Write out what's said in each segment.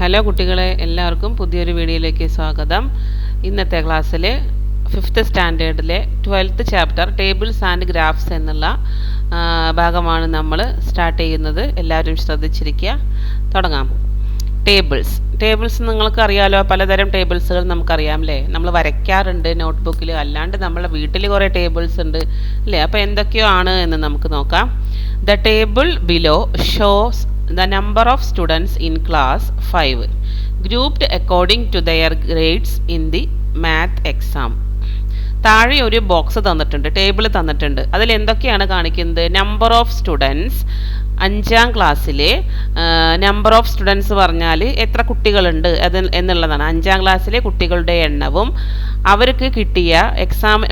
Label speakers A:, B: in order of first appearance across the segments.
A: Hello കുട്ടികളെ, എല്ലാവർക്കും പുതിയൊരു വീഡിയോയിലേക്ക് സ്വാഗതം. ഇന്നത്തെ ക്ലാസ്സിൽ 5th സ്റ്റാൻഡേർഡിലെ 12th chapter tables and graphs എന്നുള്ള ഭാഗമാണ് നമ്മൾ സ്റ്റാർട്ട് ചെയ്യുന്നത്. എല്ലാവരും ശ്രദ്ധിച്ചിരിക്കുക. തുടങ്ങാം. ടേബിൾസ് നിങ്ങൾക്ക് അറിയാലോ, പലതരം ടേബിൾസുകൾ നമുക്കറിയാം അല്ലേ. നമ്മൾ വരയ്ക്കാറുണ്ട് നോട്ട്ബുക്കിൽ, അല്ലാണ്ട് നമ്മളെ വീട്ടിൽ കുറേ ടേബിൾസ് ഉണ്ട് അല്ലേ. അപ്പോൾ എന്തൊക്കെയോ ആണ് എന്ന് നമുക്ക് നോക്കാം. The table below shows the number of students in class 5 grouped according to their grades in the math exam. താഴെ ഒരു ബോക്സ് തന്നിട്ടുണ്ട്, ടേബിൾ തന്നിട്ടുണ്ട്. അതിൽ എന്തൊക്കെയാണ് കാണിക്കുന്നത്? നമ്പർ ഓഫ് സ്റ്റുഡൻസ്, 5ാം ക്ലാസ്സിലെ നമ്പർ ഓഫ് സ്റ്റുഡൻസ് പറഞ്ഞാൽ എത്ര കുട്ടികളുണ്ട് എന്നുള്ളതാണ്. 5ാം ക്ലാസ്സിലെ കുട്ടികളുടെ എണ്ണവും അവർക്ക് കിട്ടിയ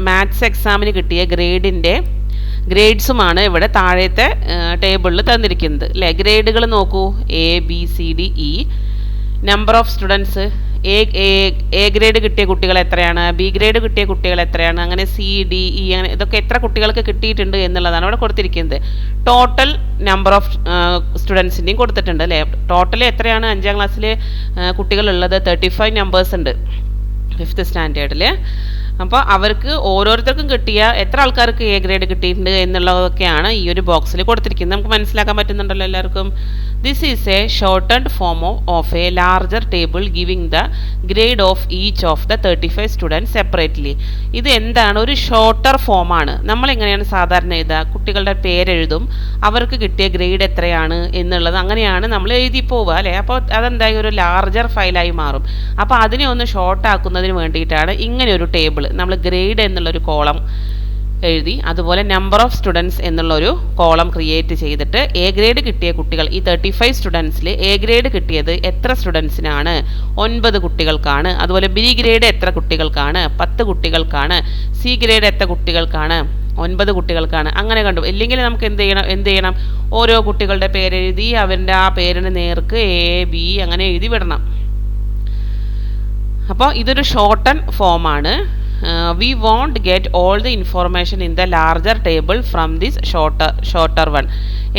A: മാത്സ് എക്സാമിന് കിട്ടിയ ഗ്രേഡ്സുമാണ് ഇവിടെ താഴത്തെ ടേബിളിൽ തന്നിരിക്കുന്നത് അല്ലേ. ഗ്രേഡുകൾ നോക്കൂ, ABCDE. Number of students, A grade കിട്ടിയ കുട്ടികൾ എത്രയാണ്, ബി ഗ്രേഡ് കിട്ടിയ കുട്ടികൾ എത്രയാണ്, അങ്ങനെ CDE, അങ്ങനെ ഇതൊക്കെ എത്ര കുട്ടികൾക്ക് കിട്ടിയിട്ടുണ്ട് എന്നുള്ളതാണ് ഇവിടെ കൊടുത്തിരിക്കുന്നത്. ടോട്ടൽ നമ്പർ ഓഫ് സ്റ്റുഡൻസിൻ്റെയും കൊടുത്തിട്ടുണ്ട് അല്ലേ. ടോട്ടൽ എത്രയാണ് 5ാം ക്ലാസ്സിൽ കുട്ടികളുള്ളത്? 35 നമ്പേഴ്സ് ഉണ്ട് 5th സ്റ്റാൻഡേർഡിൽ. അപ്പോൾ അവർക്ക് ഓരോരുത്തർക്കും കിട്ടിയ എത്ര ആൾക്കാർക്ക് എ ഗ്രേഡ് കിട്ടിയിട്ടുണ്ട് എന്നുള്ളതൊക്കെയാണ് ഈ ഒരു ബോക്സിൽ കൊടുത്തിരിക്കുന്നത്. നമുക്ക് മനസ്സിലാക്കാൻ പറ്റുന്നുണ്ടല്ലോ എല്ലാവർക്കും. This is a shortened form of a larger table giving the grade of each of the 35 students separately. ഇത് എന്താണ്? ഒരു ഷോർട്ടർ ഫോമാണ്. നമ്മളെങ്ങനെയാണ് സാധാരണ എഴുതുക? കുട്ടികളുടെ പേരെഴുതും, അവർക്ക് കിട്ടിയ ഗ്രേഡ് എത്രയാണ് എന്നുള്ളത് അങ്ങനെയാണ് നമ്മൾ എഴുതി പോവുക അല്ലേ. അപ്പോൾ അതെന്തായി ഒരു ലാർജർ ഫയലായി മാറും. അപ്പോൾ അതിനെ ഒന്ന് ഷോർട്ടാക്കുന്നതിന് വേണ്ടിയിട്ടാണ് ഇങ്ങനെ ഒരു ടേബിൾ. നമ്മൾ ഗ്രേഡ് എന്നുള്ളൊരു കോളം എഴുതി, അതുപോലെ നമ്പർ ഓഫ് സ്റ്റുഡൻസ് എന്നുള്ളൊരു കോളം ക്രിയേറ്റ് ചെയ്തിട്ട് എ ഗ്രേഡ് കിട്ടിയ കുട്ടികൾ, ഈ 35 സ്റ്റുഡൻസിൽ എ ഗ്രേഡ് കിട്ടിയത് എത്ര സ്റ്റുഡൻസിനാണ്? 9 കുട്ടികൾക്കാണ്. അതുപോലെ ബി ഗ്രേഡ് എത്ര കുട്ടികൾക്കാണ്? 10 കുട്ടികൾക്കാണ്. സി ഗ്രേഡ് എത്ര കുട്ടികൾക്കാണ്? 9 കുട്ടികൾക്കാണ്. അങ്ങനെ കണ്ടു. ഇല്ലെങ്കിൽ നമുക്ക് എന്ത് ചെയ്യണം? ഓരോ കുട്ടികളുടെ പേരെഴുതി അവരുടെ ആ പേരിന് നേർക്ക് A B അങ്ങനെ എഴുതി വിടണം. അപ്പോൾ ഇതൊരു ഷോർട്ടൺ ഫോമാണ്. We won't get all the information in the larger table from this shorter one.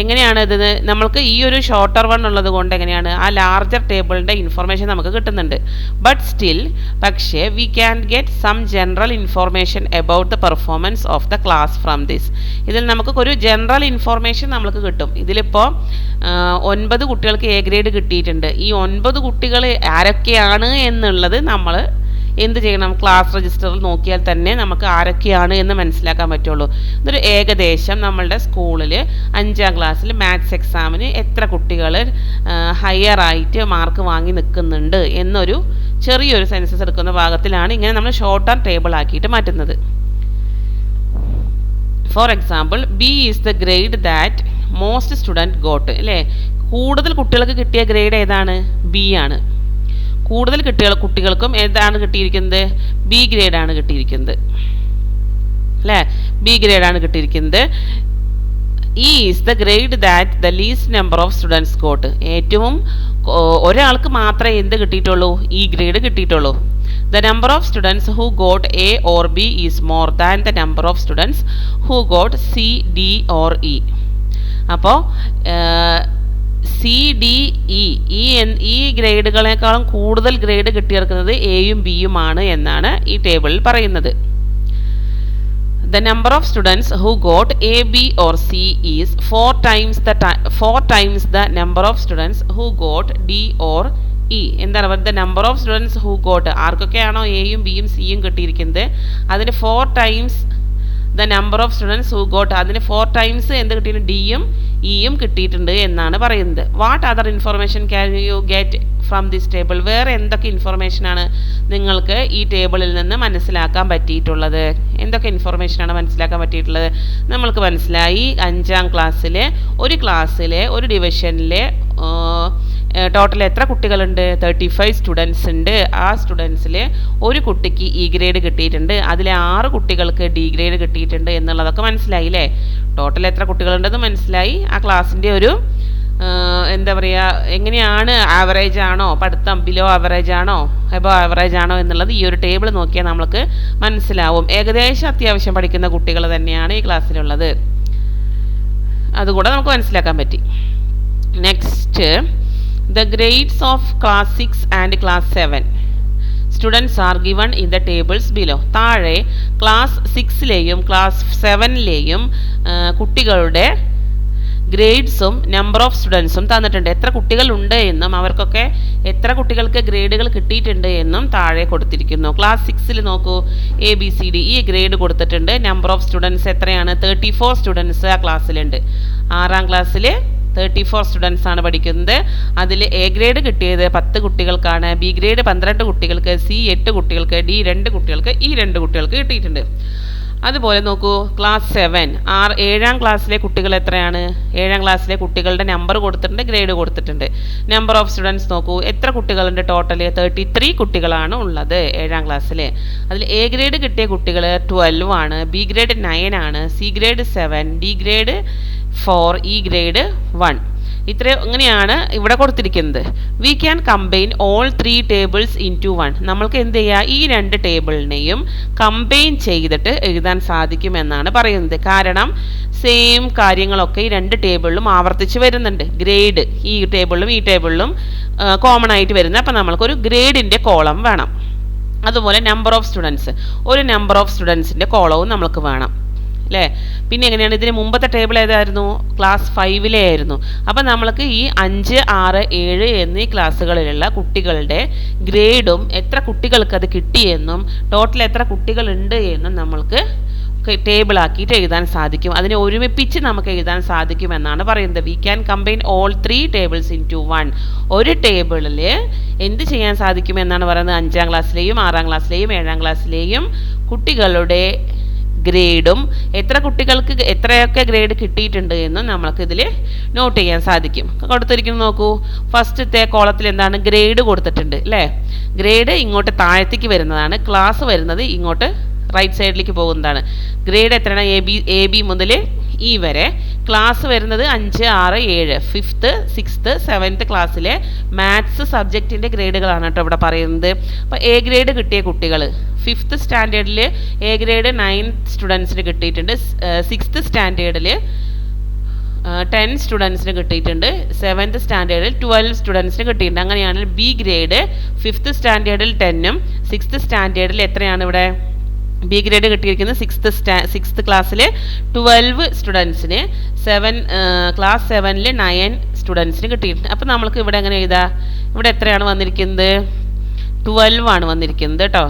A: എങ്ങനെയാണ് ഇത്? നമ്മൾക്ക് ഈ ഒരു ഷോർട്ടർ വൺ ഉള്ളത് കൊണ്ട് എങ്ങനെയാണ് ആ ലാർജർ ടേബിളിൻ്റെ ഇൻഫർമേഷൻ നമുക്ക് കിട്ടുന്നുണ്ട്. ബട്ട് സ്റ്റിൽ, പക്ഷേ we can get some general information about the performance of the class from this. ഇതിൽ നമുക്ക് ഒരു ജനറൽ ഇൻഫോർമേഷൻ നമുക്ക് കിട്ടും. ഇതിലിപ്പോൾ 9 കുട്ടികൾക്ക് എ ഗ്രേഡ് കിട്ടിയിട്ടുണ്ട്. ഈ 9 കുട്ടികൾ ആരൊക്കെയാണ് എന്നുള്ളത് നമ്മൾ എന്ത് ചെയ്യണം? ക്ലാസ് രജിസ്റ്ററിൽ നോക്കിയാൽ തന്നെ നമുക്ക് ആരൊക്കെയാണ് എന്ന് മനസ്സിലാക്കാൻ പറ്റുള്ളൂ. ഇതൊരു ഏകദേശം നമ്മളുടെ സ്കൂളിൽ 5ാം ക്ലാസ്സിൽ മാത്സ് എക്സാമിന് എത്ര കുട്ടികൾ ഹയർ ആയിട്ട് മാർക്ക് വാങ്ങി നിൽക്കുന്നുണ്ട് എന്നൊരു ചെറിയൊരു സെൻസസ് എടുക്കുന്ന ഭാഗത്തിലാണ് ഇങ്ങനെ നമ്മൾ ഷോർട്ട് ടേബിൾ ആക്കിയിട്ട് മാറ്റുന്നത്. For example, B is the grade that most student got അല്ലേ. കൂടുതൽ കുട്ടികൾക്ക് കിട്ടിയ ഗ്രേഡ് ഏതാണ്? B ആണ്. കൂടുതൽ കുട്ടികൾക്കും ഏതാണ് കിട്ടിയിരിക്കുന്നത്? ബി ഗ്രേഡാണ് കിട്ടിയിരിക്കുന്നത് അല്ലേ. ബി ഗ്രേഡാണ് കിട്ടിയിരിക്കുന്നത്. Is the grade that the least number of students got. ഏറ്റവും ഒരാൾക്ക് മാത്രമേ എന്ത് കിട്ടിയിട്ടുള്ളൂ? ഈ ഗ്രേഡ് കിട്ടിയിട്ടുള്ളൂ. The number of students who got A or B is more than the number of students who got C, D or E. അപ്പോൾ CDE ഈ ഗ്രേഡുകളെക്കാളും കൂടുതൽ ഗ്രേഡ് കിട്ടിയിരിക്കുന്നത് എയും ബിയും ആണ് എന്നാണ് ഈ ടേബിളിൽ പറയുന്നത്. The number of students who got A, B or C is 4 times the number of students who got D or E. എന്താണ് പറയുക? The number of students who got, ആർക്കൊക്കെയാണോ എയും ബിയും സിയും കിട്ടിയിരിക്കുന്നത് അതിന് 4 times the number of students who got, അതിന് 4 times എന്ത് കിട്ടിയിട്ടുണ്ട്? ഡിയും ഇയും കിട്ടിയിട്ടുണ്ട് എന്നാണ് പറയുന്നത്. What other information can you get from this table? വേറെ എന്തൊക്കെ ഇൻഫർമേഷനാണ് നിങ്ങൾക്ക് ഈ ടേബിളിൽ നിന്ന് മനസ്സിലാക്കാൻ പറ്റിയിട്ടുള്ളത്? എന്തൊക്കെ ഇൻഫർമേഷനാണ് മനസ്സിലാക്കാൻ പറ്റിയിട്ടുള്ളത്? നമ്മൾക്ക് മനസ്സിലായി 5ാം ക്ലാസ്സിലെ ഒരു ഡിവിഷനിലെ ടോട്ടൽ എത്ര കുട്ടികളുണ്ട്? 35 സ്റ്റുഡൻസ് ഉണ്ട്. ആ സ്റ്റുഡൻസിൽ ഒരു കുട്ടിക്ക് ഇ ഗ്രേഡ് കിട്ടിയിട്ടുണ്ട്, അതിലെ 6 കുട്ടികൾക്ക് ഡി ഗ്രേഡ് കിട്ടിയിട്ടുണ്ട് എന്നുള്ളതൊക്കെ മനസ്സിലായി അല്ലേ. ടോട്ടൽ എത്ര കുട്ടികളുണ്ടെന്ന് മനസ്സിലായി. ആ ക്ലാസ്സിൻ്റെ ഒരു എന്താ പറയുക, എങ്ങനെയാണ്, ആവറേജ് ആണോ, പഠിത്തം ബിലോ ആവറേജ് ആണോ എബോ ആവറേജ് ആണോ എന്നുള്ളത് ഈ ഒരു ടേബിൾ നോക്കിയാൽ നമുക്ക് മനസ്സിലാവും. ഏകദേശം അത്യാവശ്യം പഠിക്കുന്ന കുട്ടികൾ തന്നെയാണ് ഈ ക്ലാസ്സിലുള്ളത്, അതുകൂടെ നമുക്ക് മനസ്സിലാക്കാൻ പറ്റി. Next, The grades of class 6 and class 7 students are given in the tables below. താഴെ ക്ലാസ് 6ലെയും ക്ലാസ് 7ലെയും കുട്ടികളുടെ ഗ്രേഡ്സും നമ്പർ ഓഫ് സ്റ്റുഡൻസും തന്നിട്ടുണ്ട്. എത്ര കുട്ടികളുണ്ട് എന്നും അവർക്കൊക്കെ എത്ര കുട്ടികൾക്ക് ഗ്രേഡുകൾ കിട്ടിയിട്ടുണ്ട് എന്നും താഴെ കൊടുത്തിരിക്കുന്നു. ക്ലാസ് 6ൽ നോക്കൂ, ABCD ഈ ഗ്രേഡ് കൊടുത്തിട്ടുണ്ട്. നമ്പർ ഓഫ് സ്റ്റുഡൻസ് എത്രയാണ്? 34 സ്റ്റുഡൻസ് ആ ക്ലാസ്സിലുണ്ട്. 6ാം ക്ലാസ്സിൽ 34 സ്റ്റുഡൻസ് ആണ് പഠിക്കുന്നത്. അതിൽ എ ഗ്രേഡ് കിട്ടിയത് 10 കുട്ടികൾക്കാണ്, ബി ഗ്രേഡ് 12 കുട്ടികൾക്ക്, സി 8 കുട്ടികൾക്ക്, ഡി 2 കുട്ടികൾക്ക്, ഈ 2 കുട്ടികൾക്ക് കിട്ടിയിട്ടുണ്ട്. അതുപോലെ നോക്കൂ, ക്ലാസ് 7 7ാം ക്ലാസ്സിലെ കുട്ടികൾ എത്രയാണ്? 7ാം ക്ലാസ്സിലെ കുട്ടികളുടെ നമ്പർ കൊടുത്തിട്ടുണ്ട്, ഗ്രേഡ് കൊടുത്തിട്ടുണ്ട്. നമ്പർ ഓഫ് സ്റ്റുഡൻസ് നോക്കൂ, എത്ര കുട്ടികളുണ്ട്? ടോട്ടൽ 33 കുട്ടികളാണ് ഉള്ളത് 7ാം ക്ലാസ്സിൽ. അതിൽ എ ഗ്രേഡ് കിട്ടിയ കുട്ടികൾ 12 ആണ്, ബി ഗ്രേഡ് 9 ആണ്, C grade 7, D grade 4, E grade 1. ഇങ്ങനെയാണ് ഇവിടെ കൊടുത്തിരിക്കുന്നത്. We can combine all 3 tables into 1. നമ്മൾക്ക് എന്ത് ചെയ്യുക? ഈ 2 ടേബിളിനെയും കമ്പൈൻ ചെയ്തിട്ട് എഴുതാൻ സാധിക്കുമെന്നാണ് പറയുന്നത്. കാരണം സെയിം കാര്യങ്ങളൊക്കെ ഈ 2 ടേബിളിലും ആവർത്തിച്ച് വരുന്നുണ്ട്. ഗ്രേഡ് ഈ ടേബിളിലും ഈ ടേബിളിലും കോമൺ ആയിട്ട് വരുന്നത്. അപ്പം നമ്മൾക്കൊരു ഗ്രേഡിൻ്റെ കോളം വേണം. അതുപോലെ നമ്പർ ഓഫ് സ്റ്റുഡൻസ്, ഒരു നമ്പർ ഓഫ് സ്റ്റുഡൻസിൻ്റെ കോളവും നമ്മൾക്ക് വേണം അല്ലേ? പിന്നെ എങ്ങനെയാണ്? ഇതിന് മുമ്പത്തെ ടേബിൾ ഏതായിരുന്നു? ക്ലാസ് 5ലെ ആയിരുന്നു. അപ്പം നമ്മൾക്ക് ഈ 5, 6, 7 എന്നീ ക്ലാസ്സുകളിലുള്ള കുട്ടികളുടെ ഗ്രേഡും എത്ര കുട്ടികൾക്ക് അത് കിട്ടിയെന്നും ടോട്ടൽ എത്ര കുട്ടികളുണ്ട് എന്നും നമ്മൾക്ക് ടേബിൾ ആക്കിയിട്ട് എഴുതാൻ സാധിക്കും. അതിനെ ഒരുമിപ്പിച്ച് നമുക്ക് എഴുതാൻ സാധിക്കുമെന്നാണ് പറയുന്നത്. We can combine all 3 tables into 1. ഒരു ടേബിളിൽ എന്ത് ചെയ്യാൻ സാധിക്കുമെന്നാണ് പറയുന്നത്? 5ാം ക്ലാസ്സിലെയും 6ാം ക്ലാസ്സിലെയും 7ാം ക്ലാസ്സിലെയും കുട്ടികളുടെ ഗ്രേഡും എത്ര കുട്ടികൾക്ക് എത്രയൊക്കെ ഗ്രേഡ് കിട്ടിയിട്ടുണ്ട് എന്നും നമ്മൾക്ക് ഇതിൽ നോട്ട് ചെയ്യാൻ സാധിക്കും. കൊടുത്തിരിക്കുന്നത് നോക്കൂ, ഫസ്റ്റത്തെ കോളത്തിൽ എന്താണ്? ഗ്രേഡ് കൊടുത്തിട്ടുണ്ട് അല്ലേ? ഗ്രേഡ് ഇങ്ങോട്ട് താഴത്തേക്ക് വരുന്നതാണ്, ക്ലാസ് വരുന്നത് ഇങ്ങോട്ട് റൈറ്റ് സൈഡിലേക്ക് പോകുന്നതാണ്. ഗ്രേഡ് എത്രയാണ്? എ ബി മുതൽ ഇ വരെ. ക്ലാസ് വരുന്നത് 5, 6, 7, 5th, 6th, 7th ക്ലാസ്സിലെ മാത്സ് സബ്ജക്റ്റിൻ്റെ ഗ്രേഡുകളാണ് കേട്ടോ ഇവിടെ പറയുന്നത്. അപ്പോൾ എ ഗ്രേഡ് കിട്ടിയ കുട്ടികൾ 5th സ്റ്റാൻഡേർഡിൽ എ ഗ്രേഡ് 9 സ്റ്റുഡൻസിന് കിട്ടിയിട്ടുണ്ട്. 6th സ്റ്റാൻഡേർഡിൽ 10 സ്റ്റുഡൻസിന് കിട്ടിയിട്ടുണ്ട്. 7th സ്റ്റാൻഡേർഡിൽ 12 സ്റ്റുഡൻസിന് കിട്ടിയിട്ടുണ്ട്. അങ്ങനെയാണെങ്കിൽ ബി ഗ്രേഡ് 5th സ്റ്റാൻഡേർഡിൽ 10ഉം 6th സ്റ്റാൻഡേർഡിൽ എത്രയാണ് ഇവിടെ? ബി ഗ്രേഡ് കിട്ടിയിരിക്കുന്നത് 6th ക്ലാസ്സിൽ 12 സ്റ്റുഡൻസിന്, ക്ലാസ് 7ൽ 9 സ്റ്റുഡൻസിന് കിട്ടിയിട്ടുണ്ട്. അപ്പോൾ നമ്മൾക്ക് ഇവിടെ എങ്ങനെ എഴുതാം? ഇവിടെ എത്രയാണ് വന്നിരിക്കുന്നത്? 12 ആണ് വന്നിരിക്കുന്നത് കേട്ടോ.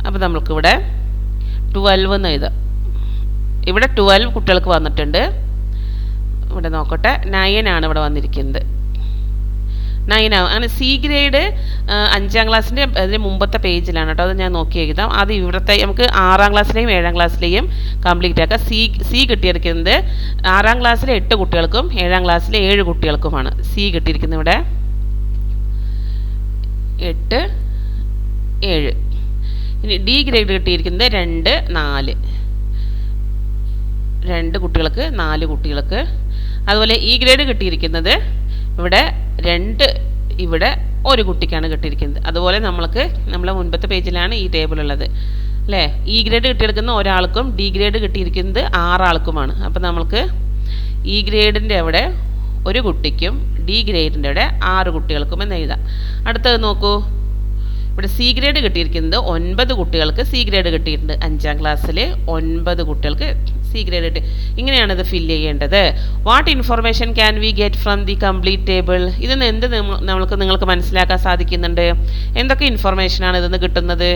A: അപ്പോൾ നമ്മൾക്കിവിടെ 12 എന്ന് എഴുതാം. ഇവിടെ 12 കുട്ടികൾക്ക് വന്നിട്ടുണ്ട്. ഇവിടെ നോക്കട്ടെ, 9 ആണ് ഇവിടെ വന്നിരിക്കുന്നത്. 9 ആവും. അങ്ങനെ സി ഗ്രേഡ് 5ാം ക്ലാസ്സിൻ്റെ അതിന് മുമ്പത്തെ പേജിലാണ് കേട്ടോ. അത് ഞാൻ നോക്കി എഴുതാം. അത് ഇവിടുത്തെ നമുക്ക് 6ാം ക്ലാസ്സിലെയും 7ാം ക്ലാസ്സിലെയും കംപ്ലീറ്റ് ആക്കാം. സി കിട്ടിയിരിക്കുന്നത് 6ാം ക്ലാസ്സിലെ 8 കുട്ടികൾക്കും 7ാം ക്ലാസ്സിലെ 7 കുട്ടികൾക്കുമാണ് സി കിട്ടിയിരിക്കുന്നത്. ഇവിടെ 8, 7. ഇനി ഡി ഗ്രേഡ് കിട്ടിയിരിക്കുന്നത് 2, 4. 2 കുട്ടികൾക്ക് 4 കുട്ടികൾക്ക്. അതുപോലെ ഇ ഗ്രേഡ് കിട്ടിയിരിക്കുന്നത് ഇവിടെ 2, ഇവിടെ 1 കുട്ടിക്കാണ് കിട്ടിയിരിക്കുന്നത്. അതുപോലെ നമ്മളെ മുൻപത്തെ പേജിലാണ് ഈ ടേബിൾ ഉള്ളത് അല്ലേ? ഇ ഗ്രേഡ് കിട്ടിയെടുക്കുന്ന ഒരാൾക്കും ഡി ഗ്രേഡ് കിട്ടിയിരിക്കുന്നത് 6 ആൾക്കുമാണ്. അപ്പം നമ്മൾക്ക് ഇ ഗ്രേഡിൻ്റെ അവിടെ 1 കുട്ടിക്കും ഡി ഗ്രേഡിൻ്റെ അവിടെ 6 കുട്ടികൾക്കും എന്ന് എഴുതാം. അടുത്തത് നോക്കൂ, ഇവിടെ സി ഗ്രേഡ് കിട്ടിയിരിക്കുന്നത് 9 കുട്ടികൾക്ക് സി ഗ്രേഡ് കിട്ടിയിട്ടുണ്ട്. 5ാം ക്ലാസ്സിൽ 9 കുട്ടികൾക്ക് സി ഗ്രേഡ് കിട്ടി. ഇങ്ങനെയാണ് ഇത് ഫില്ല് ചെയ്യേണ്ടത്. What information can we get from the complete table? ഇതിൽ എന്ത് നിങ്ങൾക്ക് മനസ്സിലാക്കാൻ സാധിക്കുന്നുണ്ട്? എന്തൊക്കെ ഇൻഫർമേഷനാണ് ഇതിൽ നിന്ന് കിട്ടുന്നത്?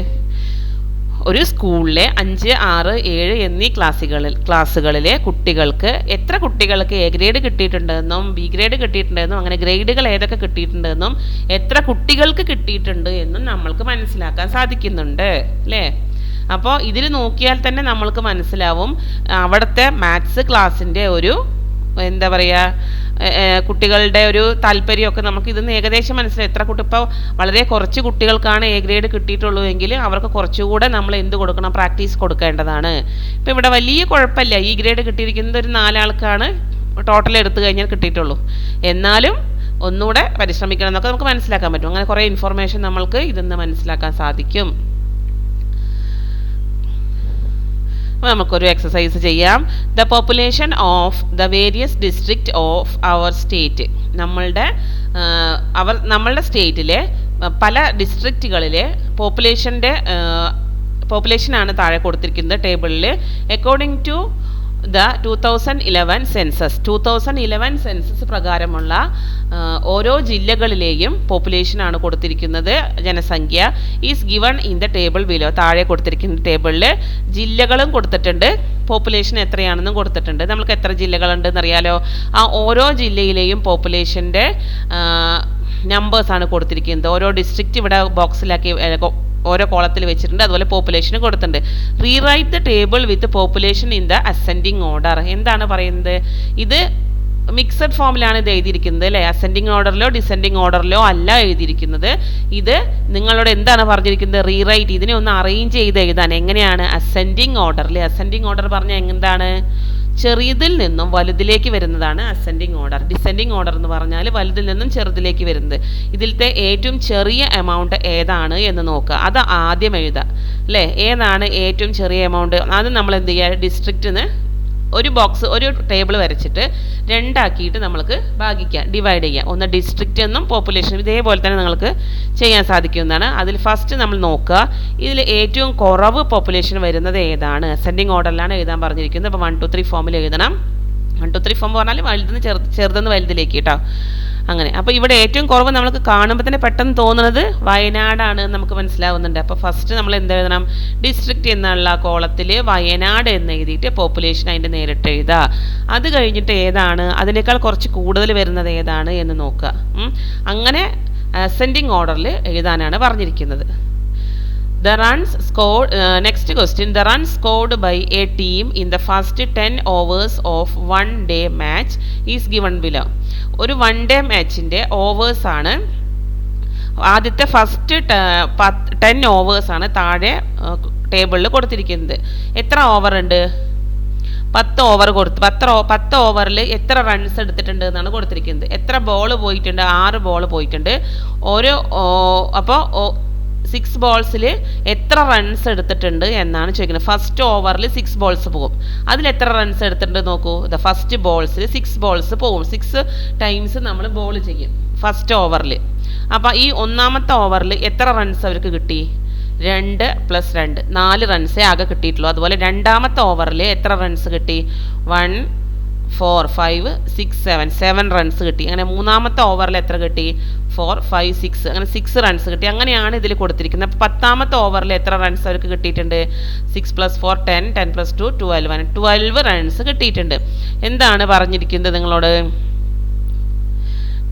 A: ഒരു സ്കൂളിലെ 5, 6, 7 എന്നീ ക്ലാസ്സുകളിലെ കുട്ടികൾക്ക് എത്ര കുട്ടികൾക്ക് എ ഗ്രേഡ് കിട്ടിയിട്ടുണ്ടെന്നും ബി ഗ്രേഡ് കിട്ടിയിട്ടുണ്ടെന്നും അങ്ങനെ ഗ്രേഡുകൾ ഏതൊക്കെ കിട്ടിയിട്ടുണ്ടെന്നും എത്ര കുട്ടികൾക്ക് കിട്ടിയിട്ടുണ്ട് എന്നും നമ്മൾക്ക് മനസ്സിലാക്കാൻ സാധിക്കുന്നുണ്ട് അല്ലേ? അപ്പോൾ ഇതിൽ നോക്കിയാൽ തന്നെ നമ്മൾക്ക് മനസ്സിലാവും അവിടുത്തെ മാത്സ് ക്ലാസ്സിൻ്റെ ഒരു എന്താ പറയുക കുട്ടികളുടെ ഒരു താല്പര്യമൊക്കെ നമുക്ക് ഇതിന്ന് ഏകദേശം മനസ്സിലായി. എത്ര കുട്ടി ഇപ്പോൾ വളരെ കുറച്ച് കുട്ടികൾക്കാണ് എ ഗ്രേഡ് കിട്ടിയിട്ടുള്ളൂ എങ്കിൽ അവർക്ക് കുറച്ചുകൂടെ നമ്മൾ എന്ത് കൊടുക്കണം? പ്രാക്ടീസ് കൊടുക്കേണ്ടതാണ്. ഇപ്പോൾ ഇവിടെ വലിയ കുഴപ്പമില്ല, ഈ ഗ്രേഡ് കിട്ടിയിരിക്കുന്നത് ഒരു 4 ആൾക്കാണ് ടോട്ടൽ എടുത്തു കഴിഞ്ഞാൽ കിട്ടിയിട്ടുള്ളൂ. എന്നാലും ഒന്നുകൂടെ പരിശ്രമിക്കണം എന്നൊക്കെ നമുക്ക് മനസ്സിലാക്കാൻ പറ്റും. അങ്ങനെ കുറേ ഇൻഫർമേഷൻ നമ്മൾക്ക് ഇതിന്ന് മനസ്സിലാക്കാൻ സാധിക്കും. നമുക്കൊരു എക്സസൈസ് ചെയ്യാം. The population of the various district of our state. നമ്മളുടെ നമ്മളുടെ സ്റ്റേറ്റിലെ പല ഡിസ്ട്രിക്റ്റുകളിലെ പോപ്പുലേഷനാണ് താഴെ കൊടുത്തിരിക്കുന്നത് ടേബിളിൽ. According to the 2011 census 2011 census പ്രകാരമുള്ള ഓരോ ജില്ലകളിലെയും പോപ്പുലേഷനാണ് കൊടുത്തിരിക്കുന്നത്. ജനസംഖ്യ is given in the table below. താഴെ കൊടുത്തിരിക്കുന്ന ടേബിളിൽ ജില്ലകളും കൊടുത്തിട്ടുണ്ട്, പോപ്പുലേഷൻ എത്രയാണെന്നും കൊടുത്തിട്ടുണ്ട്. നമുക്ക് എത്ര ജില്ലകളുണ്ടെന്ന് അറിയാലോ. ആ ഓരോ ജില്ലയിലെയും പോപ്പുലേഷൻ്റെ നമ്പേഴ്സാണ് കൊടുത്തിരിക്കുന്നത്. ഓരോ ഡിസ്ട്രിക്റ്റ് ഇവിടെ ബോക്സിലാക്കി ഓരോ കോളത്തിൽ വെച്ചിട്ടുണ്ട്. അതുപോലെ പോപ്പുലേഷൻ കൊടുത്തിട്ടുണ്ട്. Rewrite the table with population in the ascending order. എന്താണ് പറയുന്നത്? ഇത് മിക്സഡ് ഫോമിലാണ് ഇത് എഴുതിയിരിക്കുന്നത് അല്ലേ. അസെൻഡിങ് ഓർഡറിലോ ഡിസെൻഡിങ് ഓർഡറിലോ അല്ല എഴുതിയിരിക്കുന്നത്. ഇത് നിങ്ങളോട് എന്താണ് പറഞ്ഞിരിക്കുന്നത്? റീറൈറ്റ്, ഇതിനെ ഒന്ന് അറേഞ്ച് ചെയ്ത് എഴുതാൻ. എങ്ങനെയാണ്? അസെൻഡിങ് ഓർഡറിൽ. അസെൻഡിങ് ഓർഡർ പറഞ്ഞാൽ എന്താണ്? ചെറുതിൽ നിന്നും വലുതിലേക്ക് വരുന്നതാണ് അസെൻഡിങ് ഓർഡർ. ഡിസെൻഡിങ് ഓർഡർ എന്ന് പറഞ്ഞാൽ വലുതിൽ നിന്നും ചെറുതിലേക്ക് വരുന്നത്. ഇതിലത്തെ ഏറ്റവും ചെറിയ എമൗണ്ട് ഏതാണ് എന്ന് നോക്കുക. അത് ആദ്യം എഴുതുക അല്ലേ. ഏതാണ് ഏറ്റവും ചെറിയ എമൗണ്ട്? അത് നമ്മൾ എന്ത് ചെയ്യുക? ഡിസ്ട്രിക്റ്റിന് ഒരു ബോക്സ്, ഒരു ടേബിൾ വരച്ചിട്ട് രണ്ടാക്കിയിട്ട് നമ്മൾക്ക് ഭാഗിക്കാം, ഡിവൈഡ് ചെയ്യാം. ഒന്ന് ഡിസ്ട്രിക്റ്റ് എന്നും പോപ്പുലേഷൻ ഇതേപോലെ തന്നെ നിങ്ങൾക്ക് ചെയ്യാൻ സാധിക്കുന്നതാണ്. അതിൽ ഫസ്റ്റ് നമ്മൾ നോക്കുക, ഇതിൽ ഏറ്റവും കുറവ് പോപ്പുലേഷൻ വരുന്നത് ഏതാണ്? അസെൻഡിങ് ഓർഡറിലാണ് എഴുതാൻ പറഞ്ഞിരിക്കുന്നത്. അപ്പോൾ 1 2 3 ഫോമിൽ എഴുതണം. 1 2 3 ഫോം പറഞ്ഞാൽ വലുതെന്ന് ചെറുതെന്ന് വലുതിലേക്ക് കേട്ടോ. അങ്ങനെ. അപ്പോൾ ഇവിടെ ഏറ്റവും കുറവ് നമുക്ക് കാണുമ്പോൾ തന്നെ പെട്ടെന്ന് തോന്നുന്നത് വയനാടാണ് നമുക്ക് മനസ്സിലാവുന്നുണ്ട്. അപ്പോൾ ഫസ്റ്റ് നമ്മൾ എന്ത് എഴുതണം? ഡിസ്ട്രിക്റ്റ് എന്നുള്ള കോളത്തിൽ വയനാട് എന്ന് എഴുതിയിട്ട് പോപ്പുലേഷൻ അതിൻ്റെ നേരിട്ട് എഴുതുക. അത് കഴിഞ്ഞിട്ട് ഏതാണ് അതിനേക്കാൾ കുറച്ച് കൂടുതൽ വരുന്നത് ഏതാണ് എന്ന് നോക്കുക. അങ്ങനെ അസെൻഡിങ് ഓർഡറിൽ എഴുതാനാണ് പറഞ്ഞിരിക്കുന്നത്. The runs scored, next question, the runs scored by a team in the first 10 overs of one day match is given below. ഒരു 1 day മാച്ചിൻ്റെ ഓവേഴ്സ് ആണ്. ആദ്യത്തെ ഫസ്റ്റ് 10 ഓവേഴ്സ് ആണ് താഴെ ടേബിളിൽ കൊടുത്തിരിക്കുന്നത്. എത്ര ഓവർ ഉണ്ട്? 10 ഓവർ കൊടുത്തു. 10 ഓവറിൽ എത്ര റൺസ് എടുത്തിട്ടുണ്ട് എന്നാണ് കൊടുത്തിരിക്കുന്നത്. എത്ര ബോൾ പോയിട്ടുണ്ട്? 6 ബോൾ പോയിട്ടുണ്ട്. അപ്പോൾ 6 ബോൾസിൽ എത്ര റൺസ് എടുത്തിട്ടുണ്ട് എന്നാണ് ചോദിക്കുന്നത്. ഫസ്റ്റ് ഓവറിൽ 6 ബോൾസ് പോകും. അതിൽ എത്ര റൺസ് എടുത്തിട്ടുണ്ട് നോക്കൂ. ഫസ്റ്റ് ബോൾസിൽ 6 ബോൾസ് പോകും. 6 ടൈംസ് നമ്മൾ ബോൾ ചെയ്യും ഫസ്റ്റ് ഓവറിൽ. അപ്പോൾ ഈ ഒന്നാമത്തെ ഓവറിൽ എത്ര റൺസ് അവർക്ക് കിട്ടി? 2 + 2 4 റൺസേ ആകെ കിട്ടിയിട്ടുള്ളൂ. അതുപോലെ രണ്ടാമത്തെ ഓവറിൽ എത്ര റൺസ് കിട്ടി? 1 4 5 6 7 റൺസ് കിട്ടി. അങ്ങനെ മൂന്നാമത്തെ ഓവറിൽ എത്ര കിട്ടി? 4 5 6 അങ്ങനെ 6 റൺസ് കിട്ടി. അങ്ങനെയാണ് ഇതിൽ കൊടുത്തിരിക്കുന്നത്. അപ്പോൾ 10ാമത്തെ ഓവറിൽ എത്ര റൺസ് അവർക്ക് കിട്ടിയിട്ടുണ്ട്? 6 + 4 10 10 + 2 12 12 റൺസ് കിട്ടിയിട്ടുണ്ട്. എന്താണ് പറഞ്ഞിരിക്കുന്നത് നിങ്ങളോട്?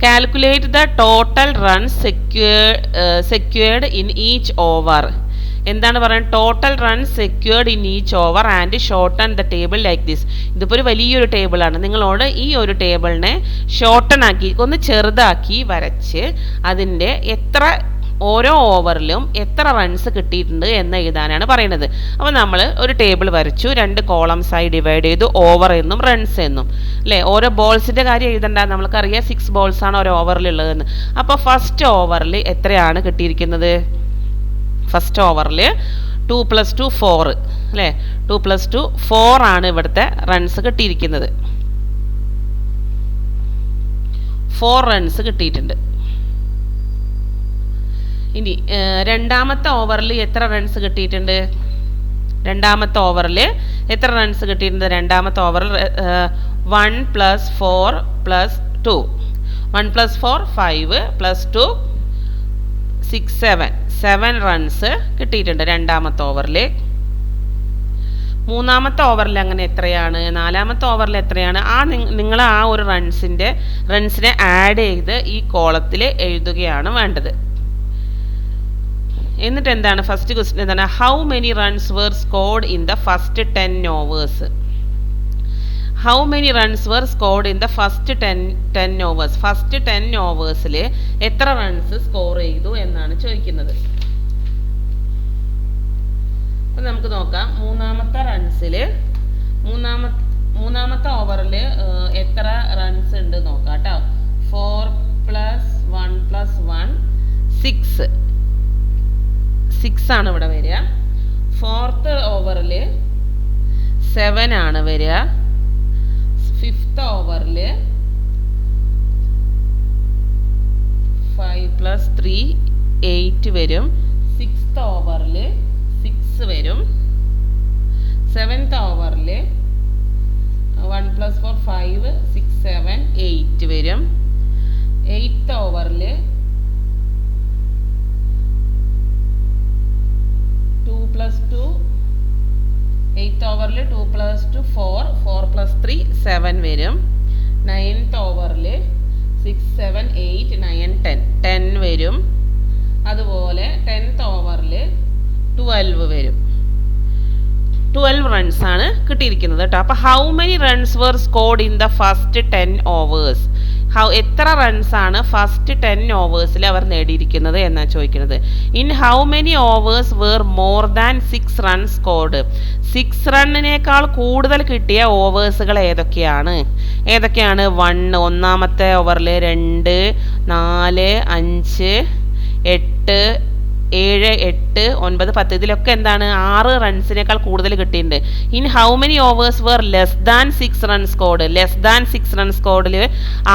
A: Calculate the total runs secured in each over. എന്താണ് പറയുന്നത്? Total runs secured in each over and shorten the table like this. ഇതിപ്പോൾ ഒരു വലിയൊരു ടേബിളാണ്. നിങ്ങളോട് ഈ ഒരു ടേബിളിനെ ഷോർട്ടൺ ആക്കി ഒന്ന് ചെറുതാക്കി വരച്ച് അതിൻ്റെ ഓരോ ഓവറിലും എത്ര റൺസ് കിട്ടിയിട്ടുണ്ട് എന്ന് എഴുതാനാണ് പറയുന്നത്. അപ്പോൾ നമ്മൾ ഒരു ടേബിൾ വരച്ചു, 2 കോളംസായി ഡിവൈഡ് ചെയ്തു, ഓവർ എന്നും റൺസ് എന്നും അല്ലേ. ഓരോ ബോൾസിൻ്റെ കാര്യം എഴുതണ്ട, നമ്മൾക്കറിയാം 6 ബോൾസാണ് ഓരോ ഓവറിലുള്ളതെന്ന്. അപ്പോൾ ഫസ്റ്റ് ഓവറിൽ എത്രയാണ് കിട്ടിയിരിക്കുന്നത്? ഫസ്റ്റ് ഓവറിൽ 2 + 2 4 അല്ലേ. 2 + 2 4 ആണ് ഇവിടുത്തെ റൺസ് കിട്ടിയിരിക്കുന്നത്. 4 റൺസ് കിട്ടിയിട്ടുണ്ട്. ഇനി രണ്ടാമത്തെ ഓവറിൽ എത്ര റൺസ് കിട്ടിയിട്ടുണ്ട്? രണ്ടാമത്തെ ഓവറിൽ എത്ര റൺസ് കിട്ടിയിട്ടുണ്ട്? രണ്ടാമത്തെ ഓവറിൽ 1 + 4 + 2 1 + 4 5 + 2 6 7 റൺസ് കിട്ടിയിട്ടുണ്ട് രണ്ടാമത്തെ ഓവറിൽ. മൂന്നാമത്തെ ഓവറിൽ അങ്ങനെ എത്രയാണ്? നാലാമത്തെ ഓവറിൽ എത്രയാണ്? നിങ്ങൾ ആ ഒരു റൺസിനെ ആഡ് ചെയ്ത് ഈ കോളത്തിൽ എഴുതുകയാണ് വേണ്ടത്. എന്നിട്ട് എന്താണ് ഫസ്റ്റ് ക്വസ്റ്റ്യൻ എന്താണ്? How many runs were scored in the first 10 overs. How many runs were scored in the first 10 overs. First 10 ഓവേഴ്സിൽ എത്ര റൺസ് സ്കോർ ചെയ്തു എന്നാണ് ചോദിക്കുന്നത്. അപ്പം നമുക്ക് നോക്കാം. മൂന്നാമത്തെ ഓവറിൽ എത്ര റൺസ് ഉണ്ട് നോക്കാം കേട്ടോ. 4 + 1 + 1 6 ആണ് ഇവിടെ വരിക. 4th ഓവറിൽ 7 ആണ് വരിക. 5th ഓവറിൽ 3 8 വരും. 6th ഓവറിൽ 6 വരും. 7th ഓവറിൽ 1 + 4 5 6 7 8 വരും. 8th ഓവറിൽ 2 + 2 8th ഓവറിൽ 2 + 2 4 4 + 3 7 വരും. 9th ഓവറിൽ 6 7 8 9 10 10 വരും. അതുപോലെ 10th ഓവറിൽ 12 വരും. 12 റൺസ് ആണ് കിട്ടിയിരിക്കുന്നത് കേട്ടോ. അപ്പോൾ how many runs were scored in the first 10 overs? എത്ര റൺസ് ആണ് ഫസ്റ്റ് 10 ഓവേഴ്സിൽ അവർ നേടിയിരിക്കുന്നത് എന്നാണ് ചോദിക്കുന്നത്. In how many overs where more than 6 runs scored? 6 റണ്ണിനേക്കാൾ കൂടുതൽ കിട്ടിയ ഓവേഴ്സുകൾ ഏതൊക്കെയാണ്? 1 ഒന്നാമത്തെ ഓവറിൽ 2 4 5 8 7 8 9 10 ഇതിലൊക്കെ എന്താണ് 6 റൺസിനേക്കാൾ കൂടുതൽ കിട്ടിയിട്ടുണ്ട്. In how many overs where less than 6 run scored? Less than 6 run സ്കോർഡിൽ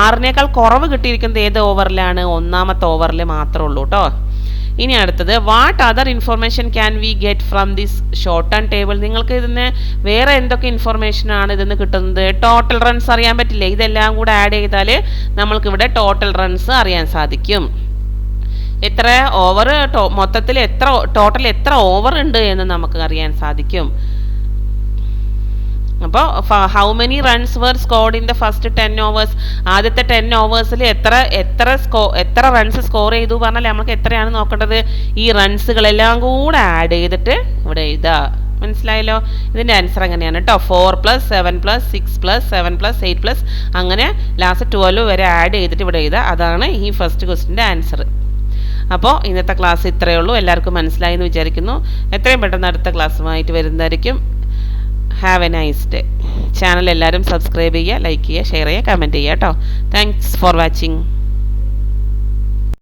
A: 6നേക്കാൾ കുറവ് കിട്ടിയിരിക്കുന്നത് ഏത് ഓവറിലാണ്? ഒന്നാമത്തെ ഓവറിൽ മാത്രമേ ഉള്ളൂ കേട്ടോ. ഇനി അടുത്തത്, what other information can we get from this short and table? നിങ്ങൾക്ക് ഇതിന് വേറെ എന്തൊക്കെ ഇൻഫർമേഷനാണ് ഇതിന്ന് കിട്ടുന്നത്? ടോട്ടൽ റൺസ് അറിയാൻ പറ്റില്ലേ? ഇതെല്ലാം കൂടെ ആഡ് ചെയ്താൽ നമ്മൾക്കിവിടെ ടോട്ടൽ റൺസ് അറിയാൻ സാധിക്കും. എത്ര ഓവർ മൊത്തത്തിൽ ടോട്ടൽ എത്ര ഓവർ ഉണ്ട് എന്ന് നമുക്ക് അറിയാൻ സാധിക്കും. അപ്പോൾ how many runs were scored in the first 10 overs? ആദ്യത്തെ 10 ഓവേഴ്സിൽ എത്ര റൺസ് സ്കോർ ചെയ്തു പറഞ്ഞാൽ നമുക്ക് എത്രയാണ് നോക്കേണ്ടത്? ഈ റൺസുകളെല്ലാം കൂടെ ആഡ് ചെയ്തിട്ട് ഇവിടെ എഴുതാ. മനസ്സിലായല്ലോ? ഇതിൻ്റെ ആൻസർ അങ്ങനെയാണ് കേട്ടോ. 4 + 7 + 6 + 7 + 8 അങ്ങനെ ലാസ്റ്റ് 12 വരെ ആഡ് ചെയ്തിട്ട് ഇവിടെ എഴുതാം. അതാണ് ഈ ഫസ്റ്റ് ക്വസ്റ്റിൻ്റെ ആൻസർ. അപ്പോൾ ഇന്നത്തെ ക്ലാസ് ഇത്രയേ ഉള്ളൂ. എല്ലാവർക്കും മനസ്സിലായി എന്ന് വിചാരിക്കുന്നു. എത്രയും പെട്ടെന്ന് അടുത്ത ക്ലാസ്സുമായിട്ട് വരുന്നതായിരിക്കും. Have A nice day. Channel എല്ലാവരും സബ്സ്ക്രൈബ് ചെയ്യുക, ലൈക്ക് ചെയ്യുക, ഷെയർ ചെയ്യുക, കമൻറ്റ് ചെയ്യുക കേട്ടോ. Thanks for watching.